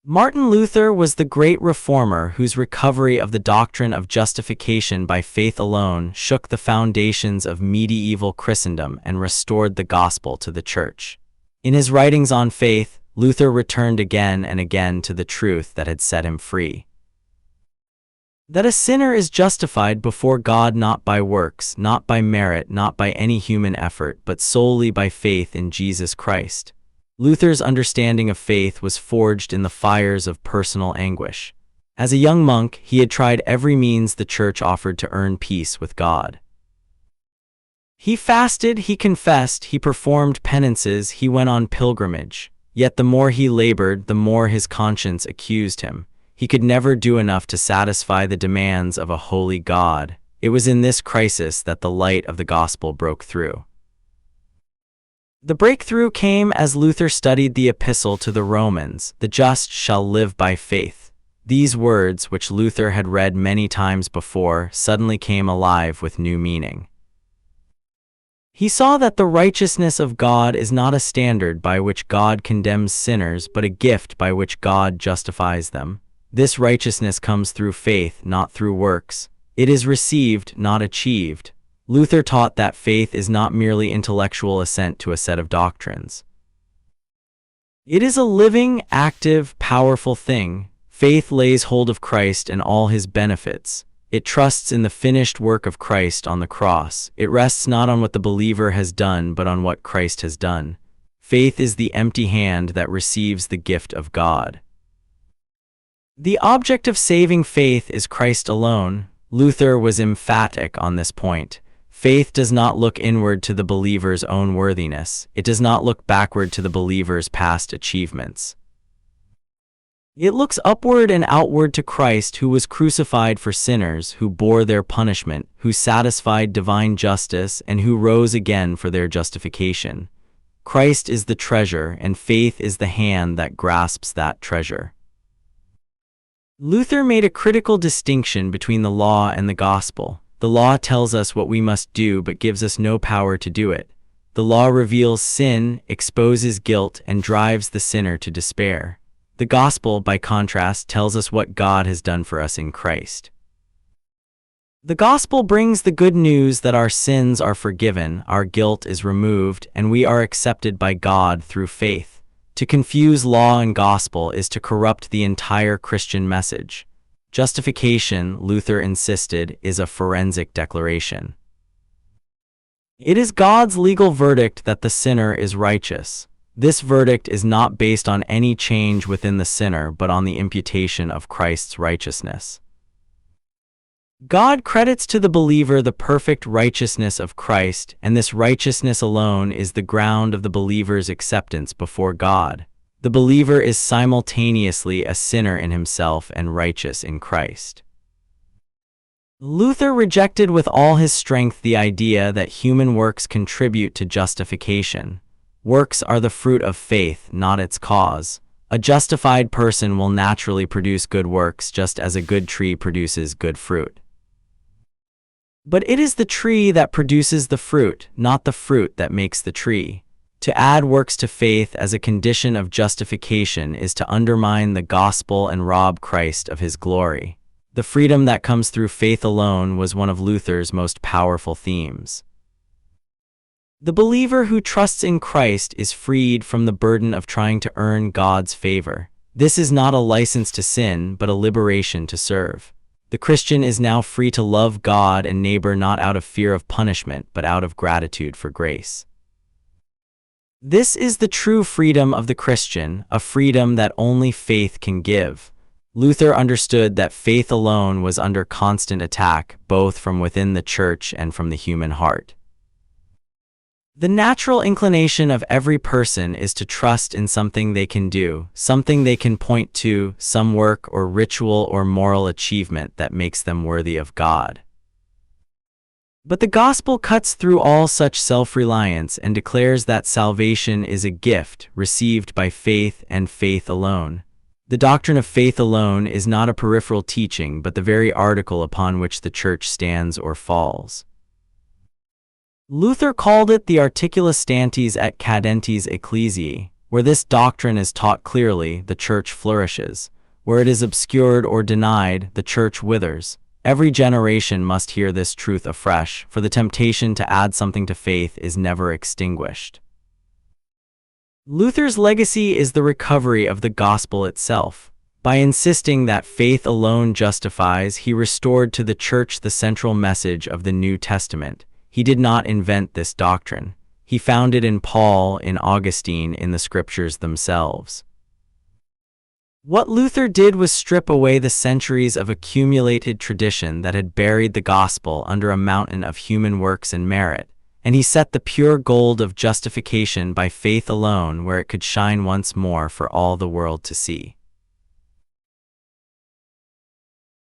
Martin Luther was the great reformer whose recovery of the doctrine of justification by faith alone shook the foundations of medieval Christendom and restored the gospel to the Church. In his writings on faith, Luther returned again and again to the truth that had set him free. That a sinner is justified before God not by works, not by merit, not by any human effort, but solely by faith in Jesus Christ. Luther's understanding of faith was forged in the fires of personal anguish. As a young monk, he had tried every means the Church offered to earn peace with God. He fasted, he confessed, he performed penances, he went on pilgrimage. Yet the more he labored, the more his conscience accused him. He could never do enough to satisfy the demands of a holy God. It was in this crisis that the light of the gospel broke through. The breakthrough came as Luther studied the epistle to the Romans, "The just shall live by faith." These words, which Luther had read many times before, suddenly came alive with new meaning. He saw that the righteousness of God is not a standard by which God condemns sinners, but a gift by which God justifies them. This righteousness comes through faith, not through works. It is received, not achieved. Luther taught that faith is not merely intellectual assent to a set of doctrines. It is a living, active, powerful thing. Faith lays hold of Christ and all his benefits. It trusts in the finished work of Christ on the cross. It rests not on what the believer has done, but on what Christ has done. Faith is the empty hand that receives the gift of God. The object of saving faith is Christ alone. Luther was emphatic on this point. Faith does not look inward to the believer's own worthiness. It does not look backward to the believer's past achievements. It looks upward and outward to Christ, who was crucified for sinners, who bore their punishment, who satisfied divine justice, and who rose again for their justification. Christ is the treasure, and faith is the hand that grasps that treasure. Luther made a critical distinction between the law and the gospel. The law tells us what we must do but gives us no power to do it. The law reveals sin, exposes guilt, and drives the sinner to despair. The gospel, by contrast, tells us what God has done for us in Christ. The gospel brings the good news that our sins are forgiven, our guilt is removed, and we are accepted by God through faith. To confuse law and gospel is to corrupt the entire Christian message. Justification, Luther insisted, is a forensic declaration. It is God's legal verdict that the sinner is righteous. This verdict is not based on any change within the sinner, but on the imputation of Christ's righteousness. God credits to the believer the perfect righteousness of Christ, and this righteousness alone is the ground of the believer's acceptance before God. The believer is simultaneously a sinner in himself and righteous in Christ. Luther rejected with all his strength the idea that human works contribute to justification. Works are the fruit of faith, not its cause. A justified person will naturally produce good works, just as a good tree produces good fruit. But it is the tree that produces the fruit, not the fruit that makes the tree. To add works to faith as a condition of justification is to undermine the gospel and rob Christ of his glory. The freedom that comes through faith alone was one of Luther's most powerful themes. The believer who trusts in Christ is freed from the burden of trying to earn God's favor. This is not a license to sin, but a liberation to serve. The Christian is now free to love God and neighbor not out of fear of punishment, but out of gratitude for grace. This is the true freedom of the Christian, a freedom that only faith can give. Luther understood that faith alone was under constant attack, both from within the Church and from the human heart. The natural inclination of every person is to trust in something they can do, something they can point to, some work or ritual or moral achievement that makes them worthy of God. But the gospel cuts through all such self-reliance and declares that salvation is a gift received by faith and faith alone. The doctrine of faith alone is not a peripheral teaching, but the very article upon which the Church stands or falls. Luther called it the articula stantis et cadentes ecclesiae, Where this doctrine is taught clearly, the church flourishes. Where it is obscured or denied, the church withers. Every generation must hear this truth afresh, for the temptation to add something to faith is never extinguished. Luther's legacy is the recovery of the gospel itself. By insisting that faith alone justifies, he restored to the church the central message of the New Testament. He did not invent this doctrine. He found it in Paul, in Augustine, in the scriptures themselves. What Luther did was strip away the centuries of accumulated tradition that had buried the gospel under a mountain of human works and merit, and he set the pure gold of justification by faith alone where it could shine once more for all the world to see.